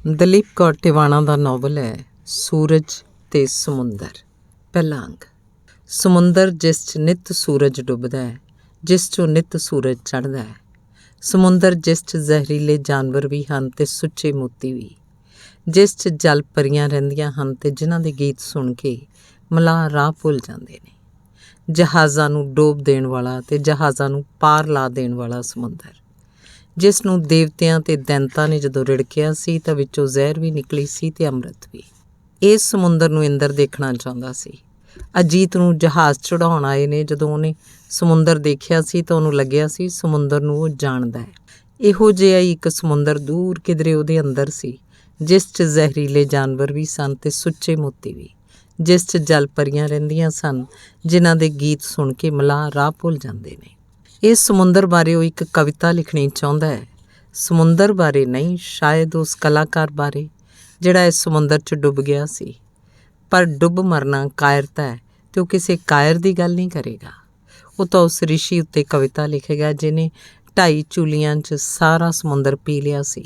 ਦਲੀਪ ਕੌਰ ਟਿਵਾਣਾ ਦਾ novel ਹੈ ਸੂਰਜ ਤੇ ਸਮੁੰਦਰ। ਪਹਿਲਾ ਅੰਗ। ਸਮੁੰਦਰ ਜਿਸ 'ਚ ਨਿੱਤ ਸੂਰਜ ਡੁੱਬਦਾ ਹੈ, ਜਿਸ 'ਚੋਂ ਨਿੱਤ ਸੂਰਜ ਚੜ੍ਹਦਾ ਹੈ। ਸਮੁੰਦਰ ਜਿਸ 'ਚ ਜ਼ਹਿਰੀਲੇ ਜਾਨਵਰ ਵੀ ਹਨ ਅਤੇ ਸੁੱਚੇ ਮੋਤੀ ਵੀ, ਜਿਸ 'ਚ ਜਲ ਪਰੀਆਂ ਰਹਿੰਦੀਆਂ ਹਨ ਅਤੇ ਜਿਨ੍ਹਾਂ ਦੇ ਗੀਤ ਸੁਣ ਕੇ ਮਲਾਹ ਰਾਹ ਭੁੱਲ ਜਾਂਦੇ ਨੇ। ਜਹਾਜ਼ਾਂ ਨੂੰ ਡੋਬ ਦੇਣ ਵਾਲਾ ਅਤੇ ਜਹਾਜ਼ਾਂ ਨੂੰ ਪਾਰ ਲਾ ਦੇਣ ਵਾਲਾ ਸਮੁੰਦਰ, ਜਿਸ ਨੂੰ ਦੇਵਤਿਆਂ ਅਤੇ ਦੈਂਤਾਂ ਨੇ ਜਦੋਂ ਰਿੜਕਿਆ ਸੀ ਤਾਂ ਵਿੱਚੋਂ ਜ਼ਹਿਰ ਵੀ ਨਿਕਲੀ ਸੀ ਅਤੇ ਅੰਮ੍ਰਿਤ ਵੀ। ਇਸ ਸਮੁੰਦਰ ਨੂੰ ਇੰਦਰ ਦੇਖਣਾ ਚਾਹੁੰਦਾ ਸੀ। ਅਜੀਤ ਨੂੰ ਜਹਾਜ਼ ਚੜ੍ਹਾਉਣ ਆਏ ਨੇ ਜਦੋਂ ਉਹਨੇ ਸਮੁੰਦਰ ਦੇਖਿਆ ਸੀ ਤਾਂ ਉਹਨੂੰ ਲੱਗਿਆ ਸੀ ਸਮੁੰਦਰ ਨੂੰ ਉਹ ਜਾਣਦਾ ਹੈ। ਇਹੋ ਜਿਹਾ ਹੀ ਇੱਕ ਸਮੁੰਦਰ ਦੂਰ ਕਿਧਰੇ ਉਹਦੇ ਅੰਦਰ ਸੀ, ਜਿਸ 'ਚ ਜ਼ਹਿਰੀਲੇ ਜਾਨਵਰ ਵੀ ਸਨ ਅਤੇ ਸੁੱਚੇ ਮੋਤੀ ਵੀ, ਜਿਸ 'ਚ ਜਲ ਪਰੀਆਂ ਰਹਿੰਦੀਆਂ ਸਨ ਜਿਨ੍ਹਾਂ ਦੇ ਗੀਤ ਸੁਣ ਕੇ ਮਲਾਹ ਰਾਹ ਭੁੱਲ ਜਾਂਦੇ ਨੇ। ਇਸ ਸਮੁੰਦਰ ਬਾਰੇ ਉਹ ਇੱਕ ਕਵਿਤਾ ਲਿਖਣੀ ਚਾਹੁੰਦਾ ਹੈ। ਸਮੁੰਦਰ ਬਾਰੇ ਨਹੀਂ, ਸ਼ਾਇਦ ਉਸ ਕਲਾਕਾਰ ਬਾਰੇ ਜਿਹੜਾ ਇਸ ਸਮੁੰਦਰ 'ਚ ਡੁੱਬ ਗਿਆ ਸੀ। ਪਰ ਡੁੱਬ ਮਰਨਾ ਕਾਇਰਤਾ ਹੈ ਅਤੇ ਉਹ ਕਿਸੇ ਕਾਇਰ ਦੀ ਗੱਲ ਨਹੀਂ ਕਰੇਗਾ। ਉਹ ਤਾਂ ਉਸ ਰਿਸ਼ੀ ਉੱਤੇ ਕਵਿਤਾ ਲਿਖੇਗਾ ਜਿਹਨੇ 2.5 ਚੂਲੀਆਂ 'ਚ ਸਾਰਾ ਸਮੁੰਦਰ ਪੀ ਲਿਆ ਸੀ।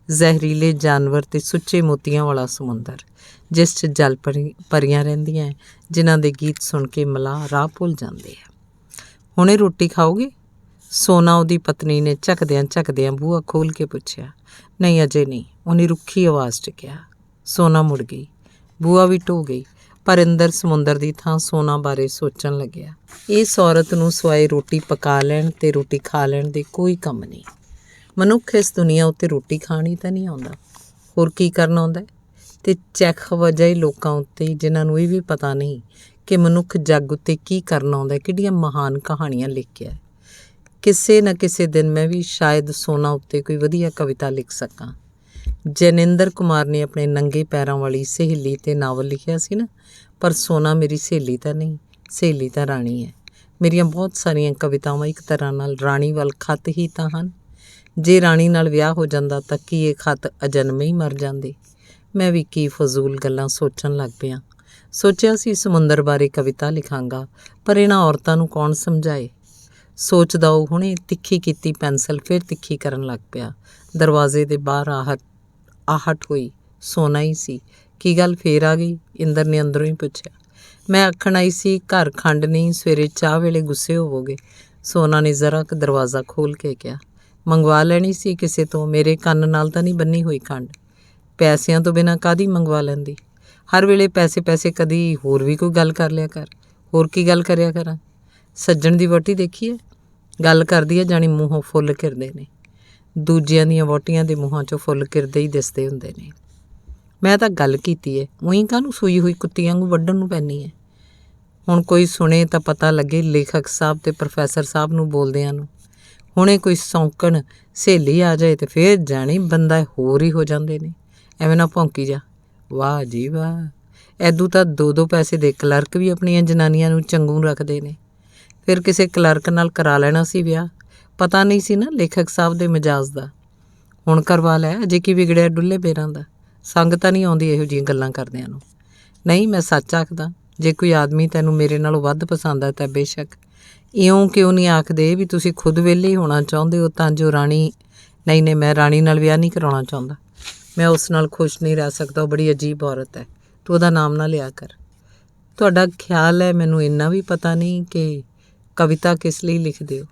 ਜ਼ਹਿਰੀਲੇ ਜਾਨਵਰ ਅਤੇ ਸੁੱਚੇ ਮੋਤੀਆਂ ਵਾਲਾ ਸਮੁੰਦਰ, ਜਿਸ 'ਚ ਜਲ ਪਰੀਆਂ ਰਹਿੰਦੀਆਂ ਜਿਨ੍ਹਾਂ ਦੇ ਗੀਤ ਸੁਣ ਕੇ ਮਲਾਹ ਰਾਹ ਭੁੱਲ ਜਾਂਦੇ ਆ। ਹੁਣੇ ਰੋਟੀ ਖਾਓਗੇ? ਸੋਨਾ ਉਹਦੀ ਪਤਨੀ ਨੇ ਝਕਦਿਆਂ ਬੂਹਾ ਖੋਲ੍ਹ ਕੇ ਪੁੱਛਿਆ। ਨਹੀਂ, ਅਜੇ ਨਹੀਂ, ਉਹਨੇ ਰੁੱਖੀ ਆਵਾਜ਼ 'ਚ ਕਿਹਾ। ਸੋਨਾ ਮੁੜ ਗਈ, ਬੂਹਾ ਵੀ ਢੋ ਗਈ, ਪਰ ਇੰਦਰ ਸਮੁੰਦਰ ਦੀ ਥਾਂ ਸੋਨਾ ਬਾਰੇ ਸੋਚਣ ਲੱਗਿਆ। ਇਸ ਔਰਤ ਨੂੰ ਸਿਵਾਏ ਰੋਟੀ ਪਕਾ ਲੈਣ ਅਤੇ ਰੋਟੀ ਖਾ ਲੈਣ ਦੇ ਕੋਈ ਕੰਮ ਨਹੀਂ। ਮਨੁੱਖ ਇਸ ਦੁਨੀਆ ਉੱਤੇ ਰੋਟੀ ਖਾਣ ਹੀ ਤਾਂ ਨਹੀਂ ਆਉਂਦਾ, ਹੋਰ ਕੀ ਕਰਨ ਆਉਂਦਾ? ਅਤੇ ਚੈਖਵ ਅਜਿਹੇ ਲੋਕਾਂ ਉੱਤੇ ਜਿਨ੍ਹਾਂ ਨੂੰ ਇਹ ਵੀ ਪਤਾ ਨਹੀਂ ਕਿ ਮਨੁੱਖ ਜੱਗ ਉੱਤੇ ਕੀ ਕਰਨ ਆਉਂਦਾ, ਕਿਹੜੀਆਂ ਮਹਾਨ ਕਹਾਣੀਆਂ ਲਿਖ ਕੇ ਆਏ। ਕਿਸੇ ਨਾ ਕਿਸੇ ਦਿਨ ਮੈਂ ਵੀ ਸ਼ਾਇਦ ਸੋਨਾ ਉੱਤੇ ਕੋਈ ਵਧੀਆ ਕਵਿਤਾ ਲਿਖ ਸਕਾਂ। ਜੈਨਿੰਦਰ ਕੁਮਾਰ ਨੇ ਆਪਣੇ ਨੰਗੇ ਪੈਰਾਂ ਵਾਲੀ ਸਹੇਲੀ 'ਤੇ ਨਾਵਲ ਲਿਖਿਆ ਸੀ ਨਾ, ਪਰ ਸੋਨਾ ਮੇਰੀ ਸਹੇਲੀ ਤਾਂ ਨਹੀਂ, ਸਹੇਲੀ ਤਾਂ ਰਾਣੀ ਹੈ। ਮੇਰੀਆਂ ਬਹੁਤ ਸਾਰੀਆਂ ਕਵਿਤਾਵਾਂ ਇੱਕ ਤਰ੍ਹਾਂ ਨਾਲ ਰਾਣੀ ਵੱਲ ਖੱਤ ਹੀ ਤਾਂ ਹਨ। ਜੇ ਰਾਣੀ ਨਾਲ ਵਿਆਹ ਹੋ ਜਾਂਦਾ ਤਾਂ ਕੀ ਇਹ ਖੱਤ ਅਜਨਮੇ ਹੀ ਮਰ ਜਾਂਦੇ? ਮੈਂ ਵੀ ਕੀ ਫਜ਼ੂਲ ਗੱਲਾਂ ਸੋਚਣ ਲੱਗ ਪਿਆ। ਸੋਚਿਆ ਸੀ ਸਮੁੰਦਰ ਬਾਰੇ ਕਵਿਤਾ ਲਿਖਾਂਗਾ, ਪਰ ਇਹਨਾਂ ਔਰਤਾਂ ਨੂੰ ਕੌਣ ਸਮਝਾਏ। ਸੋਚਦਾ ਉਹ ਹੁਣੇ ਤਿੱਖੀ ਕੀਤੀ ਪੈਨਸਲ ਫਿਰ ਤਿੱਖੀ ਕਰਨ ਲੱਗ ਪਿਆ। ਦਰਵਾਜ਼ੇ ਦੇ ਬਾਹਰ ਆਹਟ ਹੋਈ। ਸੋਨਾ ਹੀ ਸੀ। ਕੀ ਗੱਲ ਫੇਰ ਆ ਗਈ? ਇੰਦਰ ਨੇ ਅੰਦਰੋਂ ਹੀ ਪੁੱਛਿਆ। ਮੈਂ ਆਖਣ ਆਈ ਸੀ ਘਰ ਖੰਡ ਨਹੀਂ, ਸਵੇਰੇ ਚਾਹ ਵੇਲੇ ਗੁੱਸੇ ਹੋਵੋਗੇ। ਸੋਨਾ ਨੇ ਜ਼ਰਾ ਕੁ ਦਰਵਾਜ਼ਾ ਖੋਲ੍ਹ ਕੇ ਕਿਹਾ। ਮੰਗਵਾ ਲੈਣੀ ਸੀ ਕਿਸੇ ਤੋਂ, ਮੇਰੇ ਕੰਨ ਨਾਲ ਤਾਂ ਨਹੀਂ ਬੰਨੀ ਹੋਈ ਖੰਡ। ਪੈਸਿਆਂ ਤੋਂ ਬਿਨਾਂ ਕਾਹਦੀ ਮੰਗਵਾ ਲੈਂਦੀ? ਹਰ ਵੇਲੇ ਪੈਸੇ ਕਦੀ ਹੋਰ ਵੀ ਕੋਈ ਗੱਲ ਕਰ ਲਿਆ ਕਰ। ਹੋਰ ਕੀ ਗੱਲ ਕਰਿਆ ਕਰਾਂ? ਸੱਜਣ ਦੀ ਵਹੁਟੀ ਦੇਖੀ ਹੈ? ਗੱਲ ਕਰਦੀ ਹੈ ਜਾਣੀ ਮੂੰਹੋਂ ਫੁੱਲ ਕਿਰਦੇ ਨੇ। ਦੂਜਿਆਂ ਦੀਆਂ ਵਹੁਟੀਆਂ ਦੇ ਮੂੰਹਾਂ 'ਚੋਂ ਫੁੱਲ ਕਿਰਦੇ ਹੀ ਦਿਸਦੇ ਹੁੰਦੇ ਨੇ। ਮੈਂ ਤਾਂ ਗੱਲ ਕੀਤੀ ਹੈ, ਉਹੀ ਕਾਹਨੂੰ ਸੂਈ ਹੋਈ ਕੁੱਤੀ ਵਾਂਗੂ ਵੱਢਣ ਨੂੰ ਪੈਂਦੀ ਹੈ। ਹੁਣ ਕੋਈ ਸੁਣੇ ਤਾਂ ਪਤਾ ਲੱਗੇ ਲੇਖਕ ਸਾਹਿਬ ਅਤੇ ਪ੍ਰੋਫੈਸਰ ਸਾਹਿਬ ਨੂੰ ਬੋਲਦਿਆਂ ਨੂੰ। ਹੁਣੇ ਕੋਈ ਸੌਂਕਣ ਸਹੇਲੀ ਆ ਜਾਏ ਅਤੇ ਫਿਰ ਜਾਣੀ ਬੰਦਾ ਹੋਰ ਹੀ ਹੋ ਜਾਂਦੇ ਨੇ। ਐਵੇਂ ਨਾ ਭੌਂਕੀ ਜਾ। ਵਾਹ ਜੀ ਵਾਹ, ਐਦੂ ਤਾਂ 2 ਪੈਸੇ ਦੇ ਕਲਰਕ ਵੀ ਆਪਣੀਆਂ ਜਨਾਨੀਆਂ ਨੂੰ ਚੰਗੂ ਰੱਖਦੇ ਨੇ। ਫਿਰ ਕਿਸੇ ਕਲਰਕ ਨਾਲ ਕਰਾ ਲੈਣਾ ਸੀ ਵਿਆਹ। ਪਤਾ ਨਹੀਂ ਸੀ ਨਾ ਲੇਖਕ ਸਾਹਿਬ ਦੇ ਮਿਜਾਜ਼ ਦਾ। ਹੁਣ ਕਰਵਾ ਲੈ, ਅਜੇ ਕੀ ਵਿਗੜਿਆ ਡੁੱਲੇ ਪੈਰਾਂ ਦਾ। ਸੰਗ ਤਾਂ ਨਹੀਂ ਆਉਂਦੀ ਇਹੋ ਜਿਹੀਆਂ ਗੱਲਾਂ ਕਰਦਿਆਂ ਨੂੰ। ਨਹੀਂ, ਮੈਂ ਸੱਚ ਆਖਦਾ, ਜੇ ਕੋਈ ਆਦਮੀ ਤੈਨੂੰ ਮੇਰੇ ਨਾਲੋਂ ਵੱਧ ਪਸੰਦ ਹੈ ਤਾਂ ਬੇਸ਼ੱਕ। ਇਉਂ ਕਿਉਂ ਨਹੀਂ ਆਖਦੇ ਵੀ ਤੁਸੀਂ ਖੁਦ ਵਿਹਲੇ ਹੋਣਾ ਚਾਹੁੰਦੇ ਹੋ ਤਾਂ ਜੋ ਰਾਣੀ। ਨਹੀਂ, ਮੈਂ ਰਾਣੀ ਨਾਲ ਵਿਆਹ ਨਹੀਂ ਕਰਾਉਣਾ ਚਾਹੁੰਦਾ। ਮੈਂ ਉਸ ਨਾਲ ਖੁਸ਼ ਨਹੀਂ ਰਹਿ ਸਕਦਾ। ਉਹ ਬੜੀ ਅਜੀਬ ਔਰਤ ਹੈ। ਤੂੰ ਉਹਦਾ ਨਾਮ ਨਾ ਲਿਆ ਕਰ। ਤੁਹਾਡਾ ਖਿਆਲ ਹੈ ਮੈਨੂੰ ਇੰਨਾ ਵੀ ਪਤਾ ਨਹੀਂ ਕਿ ਕਵਿਤਾ ਕਿਸ ਲਈ ਲਿਖਦੇ ਹੋ।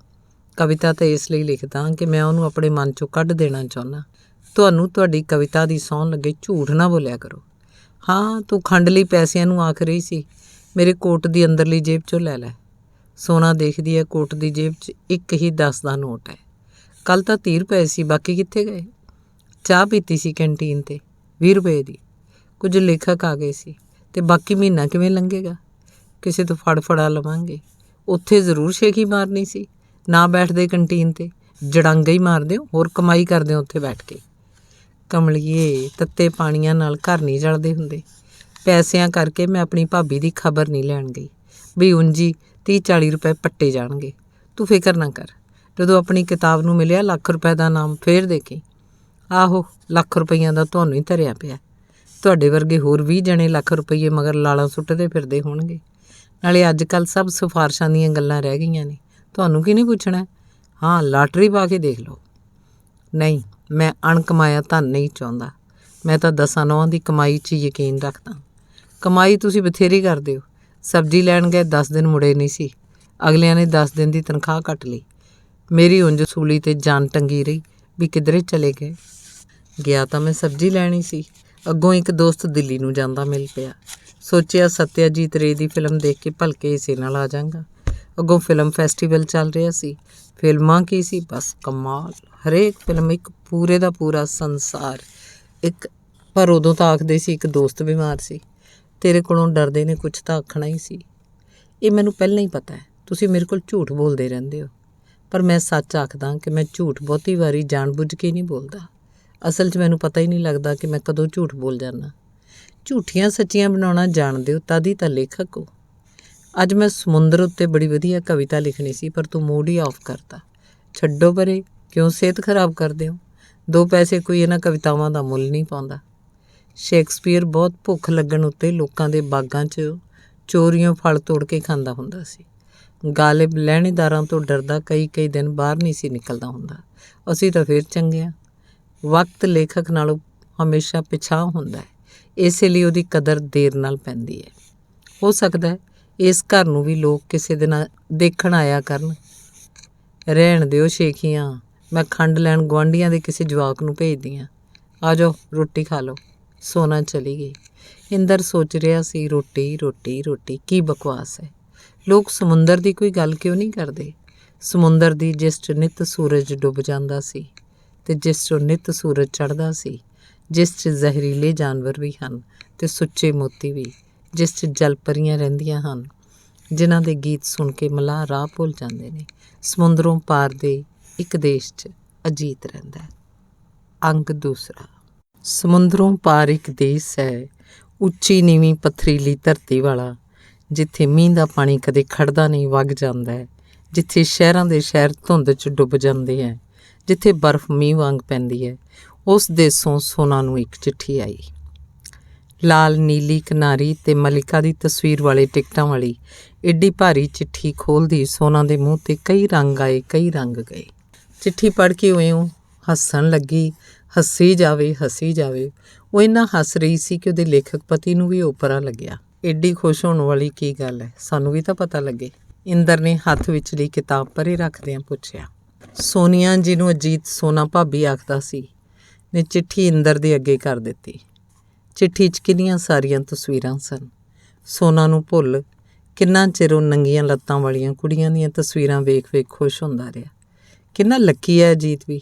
ਕਵਿਤਾ ਤਾਂ ਇਸ ਲਈ ਲਿਖਦਾ ਕਿ ਮੈਂ ਉਹਨੂੰ ਆਪਣੇ ਮਨ 'ਚੋਂ ਕੱਢ ਦੇਣਾ ਚਾਹੁੰਦਾ। ਤੁਹਾਨੂੰ ਤੁਹਾਡੀ ਕਵਿਤਾ ਦੀ ਸਹੁੰ ਲੱਗੇ ਝੂਠ ਨਾ ਬੋਲਿਆ ਕਰੋ। ਹਾਂ, ਤੂੰ ਖੰਡ ਲਈ ਪੈਸਿਆਂ ਨੂੰ ਆਖ ਰਹੀ ਸੀ, ਮੇਰੇ ਕੋਟ ਦੀ ਅੰਦਰਲੀ ਜੇਬ 'ਚੋਂ ਲੈ ਲੈ। ਸੋਨਾ ਦੇਖਦੀ ਹੈ ਕੋਟ ਦੀ ਜੇਬ 'ਚ ਇੱਕ ਹੀ 10 ਦਾ ਨੋਟ ਹੈ। ਕੱਲ੍ਹ ਤਾਂ 30 ਰੁਪਏ ਸੀ, ਬਾਕੀ ਕਿੱਥੇ ਗਏ? ਚਾਹ ਪੀਤੀ ਸੀ ਕੈਂਟੀਨ 'ਤੇ 20 ਰੁਪਏ ਦੀ। ਕੁਝ ਲੇਖਕ ਆ ਗਏ ਸੀ ਅਤੇ ਬਾਕੀ ਮਹੀਨਾ ਕਿਵੇਂ ਲੰਘੇਗਾ? ਕਿਸੇ ਤੋਂ ਫੜਾ ਲਵਾਂਗੇ। ਉੱਥੇ ਜ਼ਰੂਰ ਸ਼ੇਖੀ ਮਾਰਨੀ ਸੀ। ਨਾ ਬੈਠਦੇ ਕੰਟੀਨ 'ਤੇ, ਜੜਾਂਗਾ ਹੀ ਮਾਰਦੇ ਹੋ, ਹੋਰ ਕਮਾਈ ਕਰਦੇ ਹੋ ਉੱਥੇ ਬੈਠ ਕੇ। ਕਮਲੀਏ, ਤੱਤੇ ਪਾਣੀਆਂ ਨਾਲ ਘਰ ਨਹੀਂ ਜਲਦੇ ਹੁੰਦੇ। ਪੈਸਿਆਂ ਕਰਕੇ ਮੈਂ ਆਪਣੀ ਭਾਬੀ ਦੀ ਖਬਰ ਨਹੀਂ ਲੈਣ ਗਈ ਵੀ ਉਂਜੀ 30-40 ਰੁਪਏ ਪੱਟੇ ਜਾਣਗੇ। ਤੂੰ ਫਿਕਰ ਨਾ ਕਰ। ਜਦੋਂ ਆਪਣੀ ਕਿਤਾਬ ਨੂੰ ਮਿਲਿਆ ਲੱਖ ਰੁਪਏ ਦਾ ਨਾਮ, ਫੇਰ ਦੇਖੀ। ਆਹੋ, ਲੱਖ ਰੁਪਈਆਂ ਦਾ ਤੁਹਾਨੂੰ ਹੀ ਧਰਿਆ ਪਿਆ। ਤੁਹਾਡੇ ਵਰਗੇ ਹੋਰ 20 ਜਣੇ ਲੱਖ ਰੁਪਈਏ ਮਗਰ ਲਾਲਾਂ ਸੁੱਟਦੇ ਫਿਰਦੇ ਹੋਣਗੇ। ਨਾਲੇ ਅੱਜ ਕੱਲ੍ਹ ਸਭ ਸਿਫਾਰਸ਼ਾਂ ਦੀਆਂ ਗੱਲਾਂ ਰਹਿ ਗਈਆਂ ਨੇ। ਤੁਹਾਨੂੰ ਕੀ ਨਹੀਂ ਪੁੱਛਣਾ? ਹਾਂ, ਲਾਟਰੀ ਪਾ ਕੇ ਦੇਖ ਲਓ। ਨਹੀਂ, ਮੈਂ ਅਣਕਮਾਇਆ ਧਨ ਨਹੀਂ ਚਾਹੁੰਦਾ। ਮੈਂ ਤਾਂ 10 ਦੀ ਕਮਾਈ 'ਚ ਯਕੀਨ ਰੱਖਦਾ। ਕਮਾਈ ਤੁਸੀਂ ਬਥੇਰੀ ਕਰਦੇ ਹੋ। ਸਬਜ਼ੀ ਲੈਣ ਗਏ 10 ਦਿਨ ਮੁੜੇ ਨਹੀਂ ਸੀ, ਅਗਲਿਆਂ ਨੇ 10 ਦਿਨ ਦੀ ਤਨਖਾਹ ਕੱਟ ਲਈ। ਮੇਰੀ ਉਂਝ ਸੂਲੀ 'ਤੇ ਜਾਨ ਟੰਗੀ ਰਹੀ ਵੀ ਕਿਧਰੇ ਚਲੇ ਗਏ। ਗਿਆ ਤਾਂ ਮੈਂ ਸਬਜ਼ੀ ਲੈਣੀ ਸੀ, ਅੱਗੋਂ ਇੱਕ ਦੋਸਤ ਦਿੱਲੀ ਨੂੰ ਜਾਂਦਾ ਮਿਲ ਪਿਆ। ਸੋਚਿਆ ਸੱਤਿਆਜੀਤ ਰੇ ਦੀ ਫਿਲਮ ਦੇਖ ਕੇ ਭਲਕੇ ਇਸੇ ਨਾਲ ਆ ਜਾਂਗਾ। ਅੱਗੋਂ ਫਿਲਮ ਫੈਸਟੀਵਲ ਚੱਲ ਰਿਹਾ ਸੀ। ਫਿਲਮਾਂ ਕੀ ਸੀ, ਬਸ ਕਮਾਲ। ਹਰੇਕ ਫਿਲਮ ਇੱਕ ਪੂਰੇ ਦਾ ਪੂਰਾ ਸੰਸਾਰ। ਪਰ ਉਦੋਂ ਤਾਂ ਆਖਦੇ ਸੀ ਇੱਕ ਦੋਸਤ ਬਿਮਾਰ ਸੀ। ਤੇਰੇ ਕੋਲੋਂ ਡਰਦੇ ਨੇ ਕੁਛ ਤਾਂ ਆਖਣਾ ਹੀ ਸੀ। ਇਹ ਮੈਨੂੰ ਪਹਿਲਾਂ ਹੀ ਪਤਾ ਹੈ, ਤੁਸੀਂ ਮੇਰੇ ਕੋਲ ਝੂਠ ਬੋਲਦੇ ਰਹਿੰਦੇ ਹੋ। ਪਰ ਮੈਂ ਸੱਚ ਆਖਦਾ ਕਿ ਮੈਂ ਝੂਠ ਬਹੁਤੀ ਵਾਰੀ ਜਾਣ-ਬੁੱਝ ਕੇ ਨਹੀਂ ਬੋਲਦਾ। ਅਸਲ 'ਚ ਮੈਨੂੰ ਪਤਾ ਹੀ ਨਹੀਂ ਲੱਗਦਾ ਕਿ ਮੈਂ ਕਦੋਂ ਝੂਠ ਬੋਲ ਜਾਂਦਾ। ਝੂਠੀਆਂ ਸੱਚੀਆਂ ਬਣਾਉਣਾ ਜਾਣਦੇ ਹੋ ਤਦ ਹੀ ਤਾਂ ਲੇਖਕ ਹੋ। ਅੱਜ ਮੈਂ ਸਮੁੰਦਰ ਉੱਤੇ ਬੜੀ ਵਧੀਆ ਕਵਿਤਾ ਲਿਖਣੀ ਸੀ, ਪਰ ਤੂੰ ਮੂਡ ਹੀ ਆਫ ਕਰਤਾ। ਛੱਡੋ ਪਰੇ, ਕਿਉਂ ਸਿਹਤ ਖਰਾਬ ਕਰਦੇ ਹੋ? 2 ਪੈਸੇ ਕੋਈ ਇਹਨਾਂ ਕਵਿਤਾਵਾਂ ਦਾ ਮੁੱਲ ਨਹੀਂ ਪਾਉਂਦਾ। ਸ਼ੇਕਸਪੀਅਰ ਬਹੁਤ ਭੁੱਖ ਲੱਗਣ ਉੱਤੇ ਲੋਕਾਂ ਦੇ ਬਾਗਾਂ 'ਚ ਚੋਰੀਆਂ ਫਲ ਤੋੜ ਕੇ ਖਾਂਦਾ ਹੁੰਦਾ ਸੀ। ਗਾਲਿਬ ਲਹਿਣੇਦਾਰਾਂ ਤੋਂ ਡਰਦਾ ਕਈ ਦਿਨ ਬਾਹਰ ਨਹੀਂ ਸੀ ਨਿਕਲਦਾ ਹੁੰਦਾ। ਅਸੀਂ ਤਾਂ ਫਿਰ ਚੰਗੇ ਹਾਂ। ਵਕਤ ਲੇਖਕ ਨਾਲੋਂ ਹਮੇਸ਼ਾ ਪਿਛਾਂਹ ਹੁੰਦਾ ਹੈ, ਇਸੇ ਲਈ ਉਹਦੀ ਕਦਰ ਦੇਰ ਨਾਲ ਪੈਂਦੀ ਹੈ। ਹੋ ਸਕਦਾ ਹੈ ਇਸ ਘਰ ਨੂੰ ਵੀ ਲੋਕ ਕਿਸੇ ਦਿਨ ਦੇਖਣ ਆਇਆ ਕਰਨ। ਰਹਿਣ ਦਿਓ ਸ਼ੇਖੀਆਂ, ਮੈਂ ਖੰਡ ਲੈਣ ਗੁਆਂਢੀਆਂ ਦੇ ਕਿਸੇ ਜਵਾਕ ਨੂੰ ਭੇਜਦੀ ਹਾਂ। ਆ ਜਾਓ, ਰੋਟੀ ਖਾ ਲਓ। ਸੋਨਾ ਚਲੀ ਗਈ। ਇੰਦਰ ਸੋਚ ਰਿਹਾ ਸੀ, ਰੋਟੀ ਰੋਟੀ ਰੋਟੀ ਕੀ ਬਕਵਾਸ ਹੈ। ਲੋਕ ਸਮੁੰਦਰ ਦੀ ਕੋਈ ਗੱਲ ਕਿਉਂ ਨਹੀਂ ਕਰਦੇ? ਸਮੁੰਦਰ ਦੀ ਜਿਸ 'ਚ ਨਿੱਤ ਸੂਰਜ ਡੁੱਬ ਜਾਂਦਾ ਸੀ ਅਤੇ ਜਿਸ 'ਚੋਂ ਨਿੱਤ ਸੂਰਜ ਚੜ੍ਹਦਾ ਸੀ, ਜਿਸ 'ਚ ਜ਼ਹਿਰੀਲੇ ਜਾਨਵਰ ਵੀ ਹਨ ਅਤੇ ਸੁੱਚੇ ਮੋਤੀ ਵੀ, ਜਿਸ 'ਚ ਜਲ ਪਰੀਆਂ ਰਹਿੰਦੀਆਂ ਹਨ ਜਿਨ੍ਹਾਂ ਦੇ ਗੀਤ ਸੁਣ ਕੇ ਮਲਾਹ ਰਾਹ ਭੁੱਲ ਜਾਂਦੇ ਨੇ। ਸਮੁੰਦਰੋਂ ਪਾਰ ਦੇ ਇੱਕ ਦੇਸ਼ 'ਚ ਅਜੀਤ ਰਹਿੰਦਾ ਹੈ। ਅੰਗ ਦੂਸਰਾ। ਸਮੁੰਦਰੋਂ ਪਾਰ ਇੱਕ ਦੇਸ਼ ਹੈ, ਉੱਚੀ ਨੀਵੀਂ ਪੱਥਰੀਲੀ ਧਰਤੀ ਵਾਲਾ, ਜਿੱਥੇ ਮੀਂਹ ਦਾ ਪਾਣੀ ਕਦੇ ਖੜਦਾ ਨਹੀਂ, ਵਗ ਜਾਂਦਾ ਹੈ, ਜਿੱਥੇ ਸ਼ਹਿਰਾਂ ਦੇ ਸ਼ਹਿਰ ਧੁੰਦ 'ਚ ਡੁੱਬ ਜਾਂਦੇ ਹੈ, ਜਿੱਥੇ ਬਰਫ਼ ਮੀਂਹ ਵਾਂਗ ਪੈਂਦੀ ਹੈ। ਉਸ ਦੇਸੋਂ ਸੋਨਾ ਨੂੰ ਇੱਕ ਚਿੱਠੀ ਆਈ। ਲਾਲ ਨੀਲੀ ਕਿਨਾਰੀ ਤੇ ਮਲਿਕਾ ਦੀ ਤਸਵੀਰ ਵਾਲੇ ਟਿਕਟਾਂ ਵਾਲੀ ਏਡੀ ਭਾਰੀ ਚਿੱਠੀ ਖੋਲ੍ਹਦੀ ਸੋਨਾ ਦੇ ਮੂੰਹ 'ਤੇ ਕਈ ਰੰਗ ਆਏ, ਕਈ ਰੰਗ ਗਏ। ਚਿੱਠੀ ਪੜ੍ਹ ਕੇ ਉਹ ਹੱਸਣ ਲੱਗੀ। ਹੱਸੀ ਜਾਵੇ, ਹੱਸੀ ਜਾਵੇ। ਉਹ ਇੰਨਾ ਹੱਸ ਰਹੀ ਸੀ ਕਿ ਉਹਦੇ ਲੇਖਕ ਪਤੀ ਨੂੰ ਵੀ ਓਪਰਾ ਲੱਗਿਆ। ਏਡੀ ਖੁਸ਼ ਹੋਣ ਵਾਲੀ ਕੀ ਗੱਲ ਹੈ, ਸਾਨੂੰ ਵੀ ਤਾਂ ਪਤਾ ਲੱਗੇ। ਇੰਦਰ ਨੇ ਹੱਥ ਵਿਚਲੀ ਕਿਤਾਬ ਪਰੇ ਰੱਖਦਿਆਂ ਪੁੱਛਿਆ। ਸੋਨੀਆ, ਜਿਹਨੂੰ ਅਜੀਤ ਸੋਨਾ ਭਾਬੀ ਆਖਦਾ ਸੀ, ਨੇ ਚਿੱਠੀ ਇੰਦਰ ਦੇ ਅੱਗੇ ਕਰ ਦਿੱਤੀ। ਚਿੱਠੀ 'ਚ ਕਿੰਨੀਆਂ ਸਾਰੀਆਂ ਤਸਵੀਰਾਂ ਸਨ। ਸੋਨਾ ਨੂੰ ਭੁੱਲ ਕਿੰਨਾ ਚਿਰ ਉਹ ਨੰਗੀਆਂ ਲੱਤਾਂ ਵਾਲੀਆਂ ਕੁੜੀਆਂ ਦੀਆਂ ਤਸਵੀਰਾਂ ਵੇਖ ਖੁਸ਼ ਹੁੰਦਾ ਰਿਹਾ। ਕਿੰਨਾ ਲੱਕੀ ਹੈ ਅਜੀਤ ਵੀ,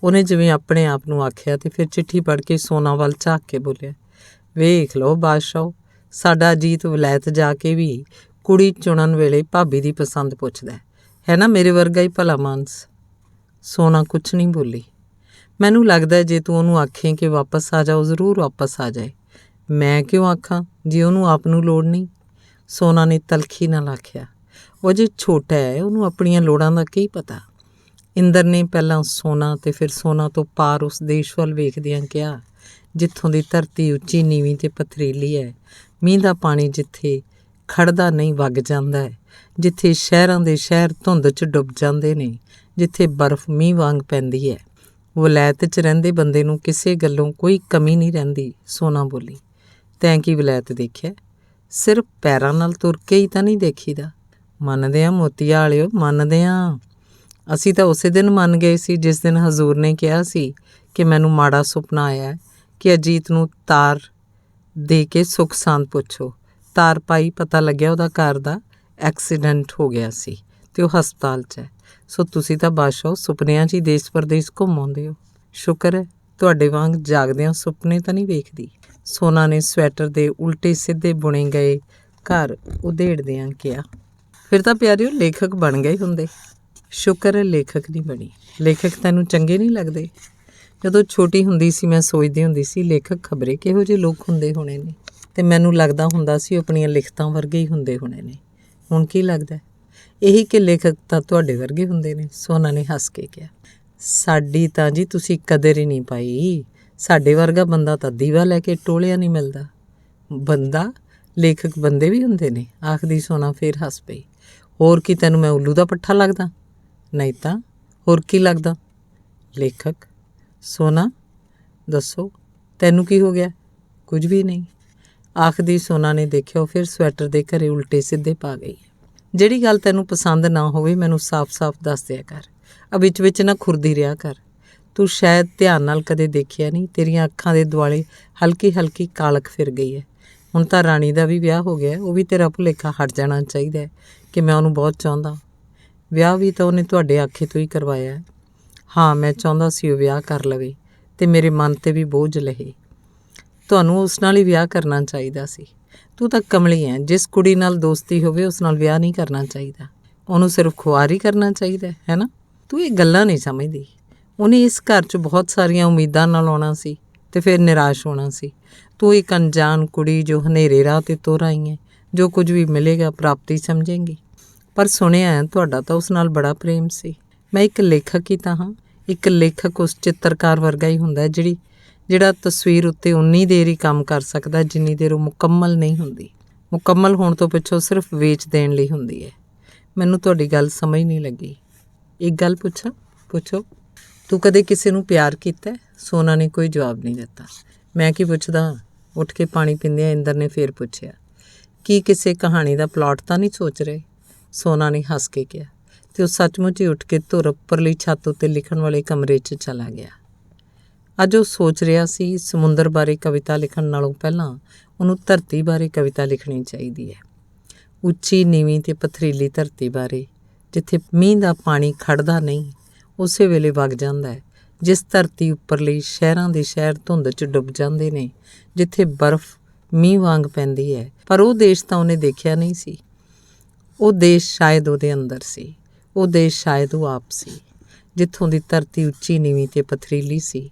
ਉਹਨੇ ਜਿਵੇਂ ਆਪਣੇ ਆਪ ਨੂੰ ਆਖਿਆ। ਅਤੇ ਫਿਰ ਚਿੱਠੀ ਪੜ੍ਹ ਕੇ ਸੋਨਾ ਵੱਲ ਝਾਕ ਕੇ ਬੋਲਿਆ, ਵੇਖ ਲਓ ਬਾਦਸ਼ਾਹ, ਸਾਡਾ ਅਜੀਤ ਵਲੈਤ ਜਾ ਕੇ ਵੀ ਕੁੜੀ ਚੁਣਨ ਵੇਲੇ ਭਾਬੀ ਦੀ ਪਸੰਦ ਪੁੱਛਦਾ ਹੈ ਨਾ, ਮੇਰੇ ਵਰਗਾ ਹੀ ਭਲਾ ਮਾਨਸ। ਸੋਨਾ ਕੁਛ ਨਹੀਂ ਬੋਲੀ। ਮੈਨੂੰ ਲੱਗਦਾ ਜੇ ਤੂੰ ਉਹਨੂੰ ਆਖੇ ਕਿ ਵਾਪਸ ਆ ਜਾ, ਉਹ ਜ਼ਰੂਰ ਵਾਪਸ ਆ ਜਾਏ। ਮੈਂ ਕਿਉਂ ਆਖਾਂ ਜੇ ਉਹਨੂੰ ਆਪ ਨੂੰ ਲੋੜ ਨਹੀਂ? ਸੋਨਾ ਨੇ ਤਲਖੀ ਨਾਲ ਆਖਿਆ। ਉਹ ਜੇ ਛੋਟਾ ਹੈ, ਉਹਨੂੰ ਆਪਣੀਆਂ ਲੋੜਾਂ ਦਾ ਕੀ ਪਤਾ? ਇੰਦਰ ਨੇ ਪਹਿਲਾਂ ਸੋਨਾ ਅਤੇ ਫਿਰ ਸੋਨਾ ਤੋਂ ਪਾਰ ਉਸ ਦੇਸ਼ ਵੱਲ ਵੇਖਦਿਆਂ ਕਿਹਾ, ਜਿੱਥੋਂ ਦੀ ਧਰਤੀ ਉੱਚੀ ਨੀਵੀਂ ਅਤੇ ਪਥਰੀਲੀ ਹੈ, ਮੀਂਹ ਦਾ ਪਾਣੀ ਜਿੱਥੇ ਖੜਦਾ ਨਹੀਂ, ਵਗ ਜਾਂਦਾ ਹੈ, ਜਿੱਥੇ ਸ਼ਹਿਰਾਂ ਦੇ ਸ਼ਹਿਰ ਧੁੰਦ 'ਚ ਡੁੱਬ ਜਾਂਦੇ ਨੇ, ਜਿੱਥੇ ਬਰਫ਼ ਮੀਂਹ ਵਾਂਗ ਪੈਂਦੀ ਹੈ। ਵਲੈਤ 'ਚ ਰਹਿੰਦੇ ਬੰਦੇ ਨੂੰ ਕਿਸੇ ਗੱਲੋਂ ਕੋਈ ਕਮੀ ਨਹੀਂ ਰਹਿੰਦੀ। ਸੋਨਾ ਬੋਲੀ, ਤੈਂ ਕੀ ਵਲੈਤ ਦੇਖਿਆ? ਸਿਰਫ ਪੈਰਾਂ ਨਾਲ ਤੁਰ ਕੇ ਹੀ ਤਾਂ ਨਹੀਂ ਦੇਖੀਦਾ। ਮੰਨਦੇ ਹਾਂ ਮੋਤੀਆ ਵਾਲਿਓ, ਮੰਨਦੇ ਹਾਂ। ਅਸੀਂ ਤਾਂ ਉਸੇ ਦਿਨ ਮੰਨ ਗਏ ਸੀ ਜਿਸ ਦਿਨ ਹਜ਼ੂਰ ਨੇ ਕਿਹਾ ਸੀ ਕਿ ਮੈਨੂੰ ਮਾੜਾ ਸੁਪਨਾ ਆਇਆ ਕਿ ਅਜੀਤ ਨੂੰ ਤਾਰ ਦੇ ਕੇ ਸੁੱਖ ਸਾਂਦ ਪੁੱਛੋ। ਤਾਰ ਪਾਈ, ਪਤਾ ਲੱਗਿਆ ਉਹਦਾ ਘਰ ਦਾ ਐਕਸੀਡੈਂਟ ਹੋ ਗਿਆ ਸੀ ਅਤੇ ਉਹ ਹਸਪਤਾਲ 'ਚ ਹੈ। ਸੋ ਤੁਸੀਂ ਤਾਂ ਬਾਦਸ਼ਾਹ ਸੁਪਨਿਆਂ 'ਚ ਹੀ ਦੇਸ਼ ਪ੍ਰਦੇਸ਼ ਘੁੰਮ ਆਉਂਦੇ ਹੋ। ਸ਼ੁਕਰ ਹੈ ਤੁਹਾਡੇ ਵਾਂਗ ਜਾਗਦਿਆਂ ਸੁਪਨੇ ਤਾਂ ਨਹੀਂ ਵੇਖਦੀ। ਸੋਨਾ ਨੇ ਸਵੈਟਰ ਦੇ ਉਲਟੇ ਸਿੱਧੇ ਬੁਣੇ ਗਏ ਘਰ ਉਧੇੜਦਿਆਂ ਕਿਹਾ। ਫਿਰ ਤਾਂ ਪਿਆਰਿਓ ਲੇਖਕ ਬਣ ਗਏ ਹੁੰਦੇ। ਸ਼ੁਕਰ ਹੈ ਲੇਖਕ ਨਹੀਂ ਬਣੀ। ਲੇਖਕ ਤੈਨੂੰ ਚੰਗੇ ਨਹੀਂ ਲੱਗਦੇ? ਜਦੋਂ ਛੋਟੀ ਹੁੰਦੀ ਸੀ ਮੈਂ ਸੋਚਦੀ ਹੁੰਦੀ ਸੀ ਲੇਖਕ ਖਬਰੇ ਕਿਹੋ ਜਿਹੇ ਲੋਕ ਹੁੰਦੇ ਹੋਣੇ ਨੇ, ਅਤੇ ਮੈਨੂੰ ਲੱਗਦਾ ਹੁੰਦਾ ਸੀ ਉਹ ਆਪਣੀਆਂ ਲਿਖਤਾਂ ਵਰਗੇ ਹੀ ਹੁੰਦੇ ਹੋਣੇ ਨੇ। ਹੁਣ ਕੀ ਲੱਗਦਾ? ਇਹੀ ਕਿ ਲੇਖਕ ਤਾਂ ਤੁਹਾਡੇ ਵਰਗੇ ਹੁੰਦੇ ਨੇ। ਸੋਨਾ ਨੇ ਹੱਸ ਕੇ ਕਿਹਾ, ਸਾਡੀ ਤਾਂ ਜੀ ਤੁਸੀਂ ਕਦਰ ਹੀ ਨਹੀਂ ਪਾਈ। ਸਾਡੇ ਵਰਗਾ ਬੰਦਾ ਤਾਂ ਦੀਵਾ ਲੈ ਕੇ ਟੋਲਿਆ ਨਹੀਂ ਮਿਲਦਾ। ਬੰਦਾ? ਲੇਖਕ ਬੰਦੇ ਵੀ ਹੁੰਦੇ ਨੇ? ਆਖਦੀ ਸੋਨਾ ਫਿਰ ਹੱਸ ਪਈ। ਹੋਰ ਕੀ, ਤੈਨੂੰ ਮੈਂ ਉੱਲੂ ਦਾ ਪੱਠਾ ਲੱਗਦਾ? ਨਹੀਂ ਤਾਂ ਹੋਰ ਕੀ ਲੱਗਦਾ? ਲੇਖਕ। ਸੋਨਾ ਦੱਸੋ, ਤੈਨੂੰ ਕੀ ਹੋ ਗਿਆ? ਕੁਝ ਵੀ ਨਹੀਂ, ਆਖਦੀ ਸੋਨਾ ਨੇ ਦੇਖਿਆ ਉਹ ਫਿਰ ਸਵੈਟਰ ਦੇ ਘਰੇ ਉਲਟੇ ਸਿੱਧੇ ਪਾ ਗਈ। ਜਿਹੜੀ ਗੱਲ ਤੈਨੂੰ ਪਸੰਦ ਨਾ ਹੋਵੇ ਮੈਨੂੰ ਸਾਫ਼-ਸਾਫ਼ ਦੱਸ ਦਿਆ ਕਰ, ਵਿੱਚ ਨਾ ਖੁਰਦੀ ਰਿਹਾ ਕਰ। ਤੂੰ ਸ਼ਾਇਦ ਧਿਆਨ ਨਾਲ ਕਦੇ ਦੇਖਿਆ ਨਹੀਂ, ਤੇਰੀਆਂ ਅੱਖਾਂ ਦੇ ਦੁਆਲੇ ਹਲਕੀ ਕਾਲਖ ਫਿਰ ਗਈ ਹੈ। ਹੁਣ ਤਾਂ ਰਾਣੀ ਦਾ ਵੀ ਵਿਆਹ ਹੋ ਗਿਆ, ਉਹ ਵੀ ਤੇਰਾ ਭੁਲੇਖਾ ਹਟ ਜਾਣਾ ਚਾਹੀਦਾ ਹੈ ਕਿ ਮੈਂ ਉਹਨੂੰ ਬਹੁਤ ਚਾਹੁੰਦਾ। ਵਿਆਹ ਵੀ ਤਾਂ ਉਹਨੇ ਤੁਹਾਡੇ ਆਖੇ ਤੋਂ ਹੀ ਕਰਵਾਇਆ ਹੈ। ਹਾਂ, ਮੈਂ ਚਾਹੁੰਦਾ ਸੀ ਉਹ ਵਿਆਹ ਕਰ ਲਵੇ ਅਤੇ ਮੇਰੇ ਮਨ 'ਤੇ ਵੀ ਬੋਝ ਲਹੇ। ਤੁਹਾਨੂੰ ਉਸ ਨਾਲ ਹੀ ਵਿਆਹ ਕਰਨਾ ਚਾਹੀਦਾ ਸੀ। ਤੂੰ ਤਾਂ ਕਮਲੀ ਹੈ, ਜਿਸ ਕੁੜੀ ਨਾਲ ਦੋਸਤੀ ਹੋਵੇ ਉਸ ਨਾਲ ਵਿਆਹ ਨਹੀਂ ਕਰਨਾ ਚਾਹੀਦਾ, ਉਹਨੂੰ ਸਿਰਫ ਖੁਆਰ ਹੀ ਕਰਨਾ ਚਾਹੀਦਾ ਹੈ ਨਾ। ਤੂੰ ਇਹ ਗੱਲਾਂ ਨਹੀਂ ਸਮਝਦੀ। ਉਹਨੇ ਇਸ ਘਰ 'ਚ ਬਹੁਤ ਸਾਰੀਆਂ ਉਮੀਦਾਂ ਨਾਲ ਆਉਣਾ ਸੀ ਅਤੇ ਫਿਰ ਨਿਰਾਸ਼ ਹੋਣਾ ਸੀ। ਤੂੰ ਇੱਕ ਅਣਜਾਣ ਕੁੜੀ ਜੋ ਹਨੇਰੇ ਰਾਹ 'ਤੇ ਤੁਰ ਆਈ ਹੈ, ਜੋ ਕੁਝ ਵੀ ਮਿਲੇਗਾ ਪ੍ਰਾਪਤੀ ਸਮਝੇਂਗੀ। ਪਰ ਸੁਣਿਆ ਤੁਹਾਡਾ ਤਾਂ ਉਸ ਨਾਲ ਬੜਾ ਪ੍ਰੇਮ ਸੀ। ਮੈਂ ਇੱਕ ਲੇਖਕ ਹੀ ਤਾਂ ਹਾਂ। ਇੱਕ ਲੇਖਕ ਉਸ ਚਿੱਤਰਕਾਰ ਵਰਗਾ ਹੀ ਹੁੰਦਾ ਜਿਹੜਾ ਤਸਵੀਰ ਉੱਤੇ ਉਨੀ ਦੇਰ ਹੀ ਕੰਮ ਕਰ ਸਕਦਾ ਜਿੰਨੀ ਦੇਰ ਉਹ ਮੁਕੰਮਲ ਨਹੀਂ ਹੁੰਦੀ। ਮੁਕੰਮਲ ਹੋਣ ਤੋਂ ਪਿੱਛੋਂ ਸਿਰਫ ਵੇਚ ਦੇਣ ਲਈ ਹੁੰਦੀ ਹੈ। ਮੈਨੂੰ ਤੁਹਾਡੀ ਗੱਲ ਸਮਝ ਨਹੀਂ ਲੱਗੀ। ਇੱਕ ਗੱਲ ਪੁੱਛਾਂ? ਪੁੱਛੋ। ਤੂੰ ਕਦੇ ਕਿਸੇ ਨੂੰ ਪਿਆਰ ਕੀਤਾ? ਸੋਨਾ ਨੇ ਕੋਈ ਜਵਾਬ ਨਹੀਂ ਦਿੱਤਾ। ਮੈਂ ਕੀ ਪੁੱਛਦਾ? ਉੱਠ ਕੇ ਪਾਣੀ ਪੀਂਦਿਆਂ ਇੰਦਰ ਨੇ ਫੇਰ ਪੁੱਛਿਆ। ਕੀ ਕਿਸੇ ਕਹਾਣੀ ਦਾ ਪਲਾਟ ਤਾਂ ਨਹੀਂ ਸੋਚ ਰਹੇ? ਸੋਨਾ ਨੇ ਹੱਸ ਕੇ ਕਿਹਾ ਅਤੇ ਉਹ ਸੱਚਮੁੱਚ ਹੀ ਉੱਠ ਕੇ ਧੁਰ ਉੱਪਰਲੀ ਛੱਤ ਉੱਤੇ ਲਿਖਣ ਵਾਲੇ ਕਮਰੇ 'ਚ ਚਲਾ ਗਿਆ। ਅੱਜ ਉਹ ਸੋਚ ਰਿਹਾ ਸੀ ਸਮੁੰਦਰ ਬਾਰੇ ਕਵਿਤਾ ਲਿਖਣ ਨਾਲੋਂ ਪਹਿਲਾਂ ਉਹਨੂੰ ਧਰਤੀ ਬਾਰੇ ਕਵਿਤਾ ਲਿਖਣੀ ਚਾਹੀਦੀ ਹੈ। ਉੱਚੀ ਨੀਵੀਂ ਅਤੇ ਪਥਰੀਲੀ ਧਰਤੀ ਬਾਰੇ, ਜਿੱਥੇ ਮੀਂਹ ਦਾ ਪਾਣੀ ਖੜਦਾ ਨਹੀਂ, ਉਸੇ ਵੇਲੇ ਵਗ ਜਾਂਦਾ ਹੈ। ਜਿਸ ਧਰਤੀ ਉੱਪਰਲੀ ਸ਼ਹਿਰਾਂ ਦੇ ਸ਼ਹਿਰ ਧੁੰਦ 'ਚ ਡੁੱਬ ਜਾਂਦੇ ਨੇ, ਜਿੱਥੇ ਬਰਫ਼ ਮੀਂਹ ਵਾਂਗ ਪੈਂਦੀ ਹੈ। ਪਰ ਉਹ ਦੇਸ਼ ਤਾਂ ਉਹਨੇ ਦੇਖਿਆ ਨਹੀਂ ਸੀ। ਉਹ ਦੇਸ਼ ਸ਼ਾਇਦ ਉਹਦੇ ਅੰਦਰ ਸੀ। ਉਹ ਦੇਸ਼ ਸ਼ਾਇਦ ਉਹ ਆਪ ਸੀ, ਜਿੱਥੋਂ ਦੀ ਧਰਤੀ ਉੱਚੀ ਨੀਵੀਂ ਅਤੇ ਪਥਰੀਲੀ ਸੀ,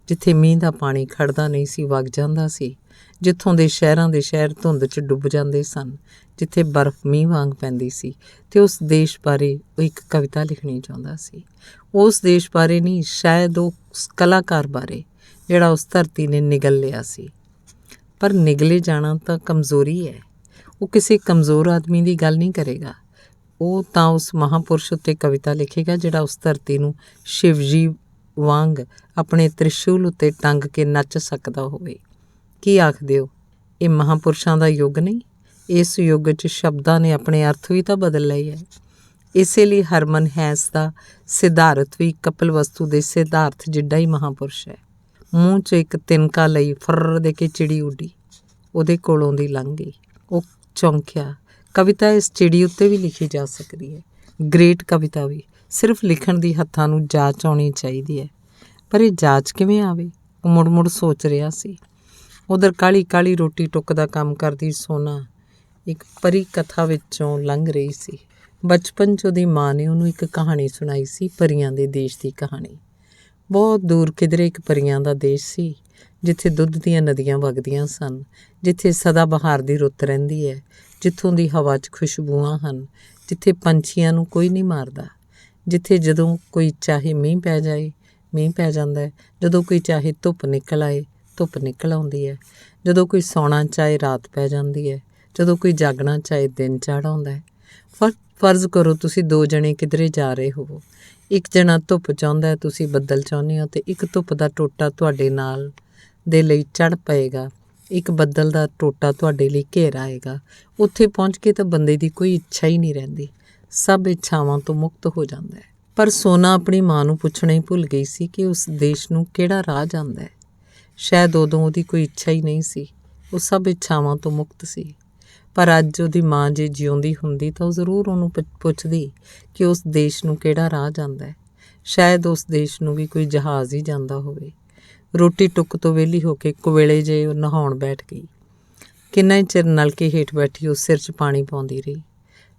ਜਿੱਥੇ ਮੀਂਹ ਦਾ ਪਾਣੀ ਖੜਦਾ ਨਹੀਂ ਸੀ, ਵਗ ਜਾਂਦਾ ਸੀ, ਜਿੱਥੋਂ ਦੇ ਸ਼ਹਿਰ ਧੁੰਦ 'ਚ ਡੁੱਬ ਜਾਂਦੇ ਸਨ, ਜਿੱਥੇ ਬਰਫ਼ ਮੀਂਹ ਵਾਂਗ ਪੈਂਦੀ ਸੀ। ਅਤੇ ਉਸ ਦੇਸ਼ ਬਾਰੇ ਉਹ ਇੱਕ ਕਵਿਤਾ ਲਿਖਣੀ ਚਾਹੁੰਦਾ ਸੀ। ਉਸ ਦੇਸ਼ ਬਾਰੇ ਨਹੀਂ, ਸ਼ਾਇਦ ਉਸ ਕਲਾਕਾਰ ਬਾਰੇ ਜਿਹੜਾ ਉਸ ਧਰਤੀ ਨੇ ਨਿਗਲ ਲਿਆ ਸੀ। ਪਰ ਨਿਗਲੇ ਜਾਣਾ ਤਾਂ ਕਮਜ਼ੋਰੀ ਹੈ। ਉਹ ਕਿਸੇ ਕਮਜ਼ੋਰ ਆਦਮੀ ਦੀ ਗੱਲ ਨਹੀਂ ਕਰੇਗਾ। ਉਹ ਤਾਂ ਉਸ ਮਹਾਂਪੁਰਸ਼ ਉੱਤੇ ਕਵਿਤਾ ਲਿਖੇਗਾ ਜਿਹੜਾ ਉਸ ਧਰਤੀ ਨੂੰ ਸ਼ਿਵ ਜੀ ਵਾਂਗ ਆਪਣੇ ਤ੍ਰਿਸ਼ੂਲ ਉੱਤੇ ਟੰਗ ਕੇ ਨੱਚ ਸਕਦਾ ਹੋਵੇ। ਕੀ ਆਖਦੇ ਹੋ? ਇਹ ਮਹਾਂਪੁਰਸ਼ਾਂ ਦਾ ਯੁੱਗ ਨਹੀਂ? ਇਸ ਯੁੱਗ 'ਚ ਸ਼ਬਦਾਂ ਨੇ ਆਪਣੇ ਅਰਥ ਵੀ ਤਾਂ ਬਦਲ ਲਏ ਹੈ। ਇਸੇ ਲਈ ਹਰਮਨ ਹੈਸ ਦਾ ਸਿਧਾਰਥ ਵੀ ਕਪਿਲਵਸਤੂ ਦੇ ਸਿਧਾਰਥ ਜਿੱਡਾ ਹੀ ਮਹਾਂਪੁਰਸ਼ ਹੈ। ਮੂੰਹ 'ਚ ਇੱਕ ਤਿਨਕਾ ਲਈ ਫਰਰ ਦੇ ਕੇ ਚਿੜੀ ਉੱਡੀ, ਉਹਦੇ ਕੋਲੋਂ ਦੀ ਲੰਘ ਗਈ। ਉਹ ਚੌਂਕਿਆ। ਕਵਿਤਾ ਇਸ ਚਿੜੀ ਉੱਤੇ ਵੀ ਲਿਖੀ ਜਾ ਸਕਦੀ ਹੈ, ਗ੍ਰੇਟ ਕਵਿਤਾ ਵੀ। ਸਿਰਫ ਲਿਖਣ ਦੀ ਹੱਥਾਂ ਨੂੰ ਜਾਚ ਆਉਣੀ ਚਾਹੀਦੀ ਹੈ। ਪਰ ਇਹ ਜਾਚ ਕਿਵੇਂ ਆਵੇ? ਉਹ ਮੁੜ ਸੋਚ ਰਿਹਾ ਸੀ। ਉਧਰ ਕਾਹਲੀ ਰੋਟੀ ਟੁੱਕ ਦਾ ਕੰਮ ਕਰਦੀ ਸੋਨਾ ਇੱਕ ਪਰੀ ਕਥਾ ਵਿੱਚੋਂ ਲੰਘ ਰਹੀ ਸੀ। ਬਚਪਨ 'ਚ ਉਹਦੀ ਮਾਂ ਨੇ ਉਹਨੂੰ ਇੱਕ ਕਹਾਣੀ ਸੁਣਾਈ ਸੀ, ਪਰੀਆਂ ਦੇ ਦੇਸ਼ ਦੀ ਕਹਾਣੀ। ਬਹੁਤ ਦੂਰ ਕਿਧਰੇ ਇੱਕ ਪਰੀਆਂ ਦਾ ਦੇਸ਼ ਸੀ, ਜਿੱਥੇ ਦੁੱਧ ਦੀਆਂ ਨਦੀਆਂ ਵਗਦੀਆਂ ਸਨ, ਜਿੱਥੇ ਸਦਾ ਬਹਾਰ ਦੀ ਰੁੱਤ ਰਹਿੰਦੀ ਹੈ, ਜਿੱਥੋਂ ਦੀ ਹਵਾ 'ਚ ਖੁਸ਼ਬੂਆਂ ਹਨ, ਜਿੱਥੇ ਪੰਛੀਆਂ ਨੂੰ ਕੋਈ ਨਹੀਂ ਮਾਰਦਾ, ਜਿੱਥੇ ਜਦੋਂ ਕੋਈ ਚਾਹੇ ਮੀਂਹ ਪੈ ਜਾਏ ਮੀਂਹ ਪੈ ਜਾਂਦਾ ਹੈ, ਜਦੋਂ ਕੋਈ ਚਾਹੇ ਧੁੱਪ ਨਿਕਲ ਆਏ ਧੁੱਪ ਨਿਕਲ ਆਉਂਦੀ ਹੈ, ਜਦੋਂ ਕੋਈ ਸੌਣਾ ਚਾਹੇ ਰਾਤ ਪੈ ਜਾਂਦੀ ਹੈ, ਜਦੋਂ ਕੋਈ ਜਾਗਣਾ ਚਾਹੇ ਦਿਨ ਚੜ੍ਹ ਆਉਂਦਾ ਹੈ। ਫਰਜ਼ ਕਰੋ ਤੁਸੀਂ ਦੋ ਜਣੇ ਕਿਧਰੇ ਜਾ ਰਹੇ ਹੋਵੋ। ਇੱਕ ਜਣਾ ਧੁੱਪ ਚਾਹੁੰਦਾ ਹੈ, ਤੁਸੀਂ ਬੱਦਲ ਚਾਹੁੰਦੇ ਹੋ, ਅਤੇ ਇੱਕ ਧੁੱਪ ਦਾ ਟੋਟਾ ਤੁਹਾਡੇ ਨਾਲ ਦੇ ਲਈ ਚੜ੍ਹ ਪਏਗਾ, ਇੱਕ ਬੱਦਲ ਦਾ ਟੋਟਾ ਤੁਹਾਡੇ ਲਈ ਘੇਰ ਆਏਗਾ। ਉੱਥੇ ਪਹੁੰਚ ਕੇ ਤਾਂ ਬੰਦੇ ਦੀ ਕੋਈ ਇੱਛਾ ਹੀ ਨਹੀਂ ਰਹਿੰਦੀ, ਸਭ ਇੱਛਾਵਾਂ ਤੋਂ ਮੁਕਤ ਹੋ ਜਾਂਦਾ ਹੈ। ਪਰ ਸੋਨਾ ਆਪਣੀ ਮਾਂ ਨੂੰ ਪੁੱਛਣਾ ਹੀ ਭੁੱਲ ਗਈ ਸੀ ਕਿ ਉਸ ਦੇਸ਼ ਨੂੰ ਕਿਹੜਾ ਰਾਹ ਜਾਂਦਾ ਹੈ। ਸ਼ਾਇਦ ਉਦੋਂ ਉਹਦੀ ਕੋਈ ਇੱਛਾ ਹੀ ਨਹੀਂ ਸੀ, ਉਹ ਸਭ ਇੱਛਾਵਾਂ ਤੋਂ ਮੁਕਤ ਸੀ। ਪਰ ਅੱਜ ਉਹਦੀ ਮਾਂ ਜੇ ਜਿਉਂਦੀ ਹੁੰਦੀ ਤਾਂ ਉਹ ਜ਼ਰੂਰ ਉਹਨੂੰ ਪੁੱਛਦੀ ਕਿ ਉਸ ਦੇਸ਼ ਨੂੰ ਕਿਹੜਾ ਰਾਹ ਜਾਂਦਾ ਹੈ। ਸ਼ਾਇਦ ਉਸ ਦੇਸ਼ ਨੂੰ ਵੀ ਕੋਈ ਜਹਾਜ਼ ਹੀ ਜਾਂਦਾ ਹੋਵੇ। ਰੋਟੀ ਟੁੱਕ ਤੋਂ ਵਿਹਲੀ ਹੋ ਕੇ ਕੁਵੇਲੇ ਜੇ ਉਹ ਨਹਾਉਣ ਬੈਠ ਗਈ। ਕਿੰਨਾ ਹੀ ਚਿਰ ਨਲਕੇ ਹੇਠ ਬੈਠੀ ਉਹ ਸਿਰ 'ਚ ਪਾਣੀ ਪਾਉਂਦੀ ਰਹੀ।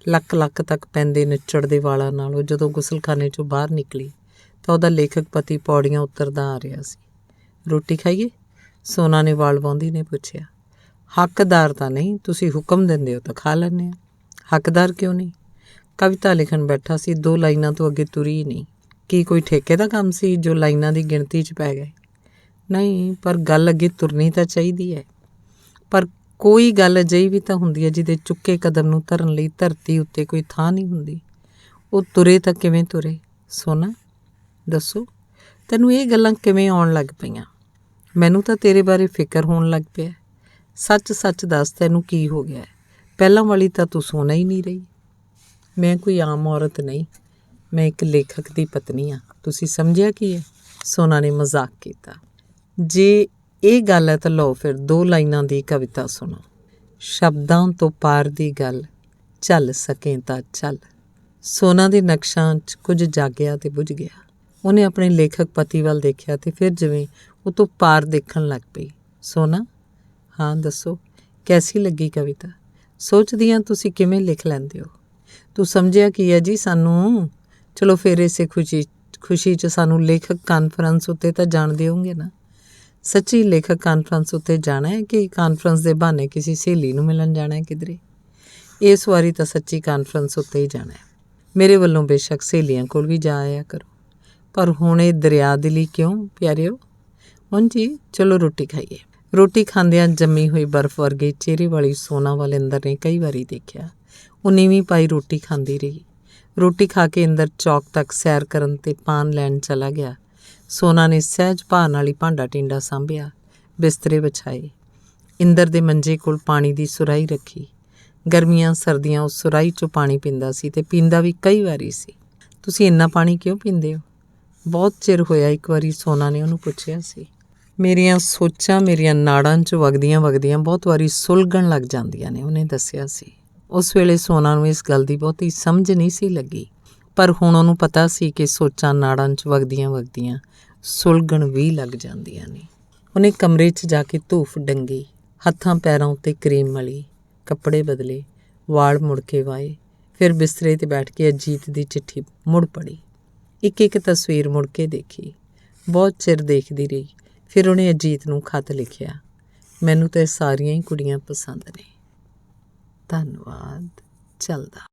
ਲੱਕ ਤੱਕ ਪੈਂਦੇ ਨੁੱਚੜਦੇ ਵਾਲਾਂ ਨਾਲ ਉਹ ਜਦੋਂ ਗੁਸਲਖਾਨੇ 'ਚੋਂ ਬਾਹਰ ਨਿਕਲੀ ਤਾਂ ਉਹਦਾ ਲੇਖਕ ਪਤੀ ਪੌੜੀਆਂ ਉਤਰਦਾ ਆ ਰਿਹਾ ਸੀ। ਰੋਟੀ ਖਾਈਏ? ਸੋਨਾ ਨੇ ਵਾਲ ਵਾਹੁੰਦੀ ਨੇ ਪੁੱਛਿਆ। ਹੱਕਦਾਰ ਤਾਂ ਨਹੀਂ, ਤੁਸੀਂ ਹੁਕਮ ਦਿੰਦੇ ਹੋ ਤਾਂ ਖਾ ਲੈਂਦੇ ਹਾਂ। ਹੱਕਦਾਰ ਕਿਉਂ ਨਹੀਂ? ਕਵਿਤਾ ਲਿਖਣ ਬੈਠਾ ਸੀ, 2 ਲਾਈਨਾਂ ਤੋਂ ਅੱਗੇ ਤੁਰੀ ਹੀ ਨਹੀਂ। ਕੀ ਕੋਈ ਠੇਕੇ ਦਾ ਕੰਮ ਸੀ ਜੋ ਲਾਈਨਾਂ ਦੀ ਗਿਣਤੀ 'ਚ ਪੈ ਗਏ? ਨਹੀਂ, ਪਰ ਗੱਲ ਅੱਗੇ ਤੁਰਨੀ ਤਾਂ ਚਾਹੀਦੀ ਹੈ। ਪਰ ਕੋਈ ਗੱਲ ਅਜਿਹੀ ਵੀ ਤਾਂ ਹੁੰਦੀ ਹੈ ਜਿਹਦੇ ਚੁੱਕੇ ਕਦਮ ਨੂੰ ਧਰਨ ਲਈ ਧਰਤੀ ਉੱਤੇ ਕੋਈ ਥਾਂ ਨਹੀਂ ਹੁੰਦੀ। ਉਹ ਤੁਰੇ ਤਾਂ ਕਿਵੇਂ ਤੁਰੇ? ਸੋਨਾ ਦੱਸੋ, ਤੈਨੂੰ ਇਹ ਗੱਲਾਂ ਕਿਵੇਂ ਆਉਣ ਲੱਗ ਪਈਆਂ? ਮੈਨੂੰ ਤਾਂ ਤੇਰੇ ਬਾਰੇ ਫਿਕਰ ਹੋਣ ਲੱਗ ਪਿਆ। ਸੱਚ ਸੱਚ ਦੱਸ, ਤੈਨੂੰ ਕੀ ਹੋ ਗਿਆ? ਪਹਿਲਾਂ ਵਾਲੀ ਤਾਂ ਤੂੰ ਸੋਨਾ ਹੀ ਨਹੀਂ ਰਹੀ। ਮੈਂ ਕੋਈ ਆਮ ਔਰਤ ਨਹੀਂ, ਮੈਂ ਇੱਕ ਲੇਖਕ ਦੀ ਪਤਨੀ ਹਾਂ। ਤੁਸੀਂ ਸਮਝਿਆ ਕੀ ਹੈ? ਸੋਨਾ ਨੇ ਮਜ਼ਾਕ ਕੀਤਾ। ਜੇ ਇਹ ਗੱਲ ਹੈ ਤਾਂ ਲਓ ਫਿਰ 2 ਲਾਈਨਾਂ ਦੀ ਕਵਿਤਾ ਸੁਣੋ। ਸ਼ਬਦਾਂ ਤੋਂ ਪਾਰ ਦੀ ਗੱਲ, ਚੱਲ ਸਕੇ ਤਾਂ ਚੱਲ। ਸੋਨਾ ਦੇ ਨਕਸ਼ਾਂ 'ਚ ਕੁਝ ਜਾਗਿਆ ਤੇ ਬੁਝ ਗਿਆ। ਉਹਨੇ ਆਪਣੇ ਲੇਖਕ ਪਤੀ ਵੱਲ ਦੇਖਿਆ ਤੇ ਫਿਰ ਜਿਵੇਂ ਉਹ ਤੋਂ ਪਾਰ ਦੇਖਣ ਲੱਗ ਪਈ। ਸੋਨਾ, ਹਾਂ ਦੱਸੋ, ਕੈਸੀ ਲੱਗੀ ਕਵਿਤਾ? ਸੋਚਦੀ ਹਾਂ ਤੁਸੀਂ ਕਿਵੇਂ ਲਿਖ ਲੈਂਦੇ ਹੋ। ਤੂੰ ਸਮਝਿਆ ਕੀ ਹੈ ਜੀ ਸਾਨੂੰ? ਚਲੋ ਫਿਰ ਇਸੇ ਖੁਸ਼ੀ 'ਚ ਸਾਨੂੰ ਲੇਖਕ ਕਾਨਫਰੰਸ ਉੱਤੇ ਤਾਂ ਜਾਣ ਦਿਓਗੇ ਨਾ? ਸੱਚੀ ਲੇਖਕ ਕਾਨਫਰੰਸ ਉੱਤੇ ਜਾਣਾ ਹੈ ਕਿ ਕਾਨਫਰੰਸ ਦੇ ਬਹਾਨੇ ਕਿਸੇ ਸਹੇਲੀ ਨੂੰ ਮਿਲਣ ਜਾਣਾ ਹੈ ਕਿਧਰੇ? ਇਸ ਵਾਰੀ ਤਾਂ ਸੱਚੀ ਕਾਨਫਰੰਸ ਉੱਤੇ ਹੀ ਜਾਣਾ ਹੈ। ਮੇਰੇ ਵੱਲੋਂ ਬੇਸ਼ੱਕ ਸਹੇਲੀਆਂ ਕੋਲ ਵੀ ਜਾ ਆਇਆ ਕਰੋ, ਪਰ ਹੁਣ ਇਹ ਦਰਿਆ ਦਿਲੀ ਕਿਉਂ ਪਿਆਰਿਓ? ਹੁਣ ਜੀ ਚਲੋ ਰੋਟੀ ਖਾਈਏ। ਰੋਟੀ ਖਾਂਦਿਆਂ ਜੰਮੀ ਹੋਈ ਬਰਫ਼ ਵਰਗੇ ਚਿਹਰੇ ਵਾਲੀ ਸੋਨਾ ਵੱਲ ਇੰਦਰ ਨੇ ਕਈ ਵਾਰੀ ਦੇਖਿਆ। ਉਹ ਨੀਵੀਂ ਪਾਈ ਰੋਟੀ ਖਾਂਦੀ ਰਹੀ। ਰੋਟੀ ਖਾ ਕੇ ਇੰਦਰ ਚੌਕ ਤੱਕ ਸੈਰ ਕਰਨ ਤੇ ਪਾਨ ਲੈਣ ਚਲਾ ਗਿਆ। ਸੋਨਾ ਨੇ ਸਹਿਜ ਭਾਅ ਨਾਲ ਹੀ ਭਾਂਡਾ ਟਿੰਡਾ ਸਾਂਭਿਆ, ਬਿਸਤਰੇ ਵਿਛਾਏ। ਇੰਦਰ ਦੇ ਮੰਜੇ ਕੋਲ ਪਾਣੀ ਦੀ ਸੁਰਾਹੀ ਰੱਖੀ। ਗਰਮੀਆਂ ਸਰਦੀਆਂ ਉਸ ਸੁਰਾਹੀ 'ਚੋਂ ਪਾਣੀ ਪੀਂਦਾ ਸੀ ਤੇ ਪੀਂਦਾ ਵੀ ਕਈ ਵਾਰੀ ਸੀ। ਤੁਸੀਂ ਇੰਨਾ ਪਾਣੀ ਕਿਉਂ ਪੀਂਦੇ ਹੋ? ਬਹੁਤ ਚਿਰ ਹੋਇਆ, ਇੱਕ ਵਾਰੀ ਸੋਨਾ ਨੇ ਉਹਨੂੰ ਪੁੱਛਿਆ ਸੀ। ਮੇਰੀਆਂ ਸੋਚਾਂ ਮੇਰੀਆਂ ਨਾੜਾਂ 'ਚ ਵਗਦੀਆਂ ਵਗਦੀਆਂ ਬਹੁਤ ਵਾਰੀ ਸੁਲਗਣ ਲੱਗ ਜਾਂਦੀਆਂ ਨੇ, ਉਹਨੇ ਦੱਸਿਆ ਸੀ। ਉਸ ਵੇਲੇ ਸੋਨਾ ਨੂੰ ਇਸ ਗੱਲ ਦੀ ਬਹੁਤੀ ਸਮਝ ਨਹੀਂ ਸੀ ਲੱਗੀ, ਪਰ ਹੁਣ ਉਹਨੂੰ ਪਤਾ ਸੀ ਕਿ ਸੋਚਾਂ ਨਾੜਾਂ 'ਚ ਵਗਦੀਆਂ ਵਗਦੀਆਂ ਸੁਲਗਣ ਵੀ ਲੱਗ ਜਾਂਦੀਆਂ ਨੇ। ਉਹਨੇ ਕਮਰੇ 'ਚ ਜਾ ਕੇ ਧੂਫ ਡੰਗੀ, ਹੱਥਾਂ ਪੈਰਾਂ ਉੱਤੇ ਕਰੀਮ ਮਲੀ, ਕੱਪੜੇ ਬਦਲੇ, ਵਾਲ ਮੁੜ ਕੇ ਵਾਏ, ਫਿਰ ਬਿਸਤਰੇ 'ਤੇ ਬੈਠ ਕੇ ਅਜੀਤ ਦੀ ਚਿੱਠੀ ਮੁੜ ਪੜ੍ਹੀ। ਇੱਕ ਇੱਕ ਤਸਵੀਰ ਮੁੜ ਕੇ ਦੇਖੀ। ਬਹੁਤ ਚਿਰ ਦੇਖਦੀ ਰਹੀ। ਫਿਰ ਉਹਨੇ ਅਜੀਤ ਨੂੰ ਖੱਤ ਲਿਖਿਆ, ਮੈਨੂੰ ਤਾਂ ਸਾਰੀਆਂ ਹੀ ਕੁੜੀਆਂ ਪਸੰਦ ਨੇ। ਧੰਨਵਾਦ। ਚੱਲਦਾ।